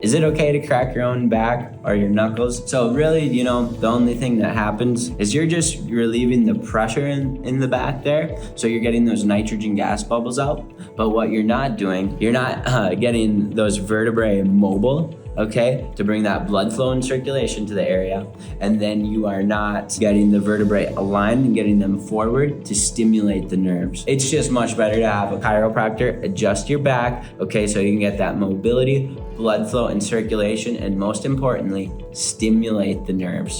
Is it okay to crack your own back or your knuckles? So really, the only thing that happens is you're just relieving the pressure in the back there. So you're getting those nitrogen gas bubbles out. But what you're not doing, you're not getting those vertebrae mobile, okay, to bring that blood flow and circulation to the area. And then you are not getting the vertebrae aligned and getting them forward to stimulate the nerves. It's just much better to have a chiropractor adjust your back, okay, so you can get that mobility, blood flow and circulation, and most importantly, stimulate the nerves.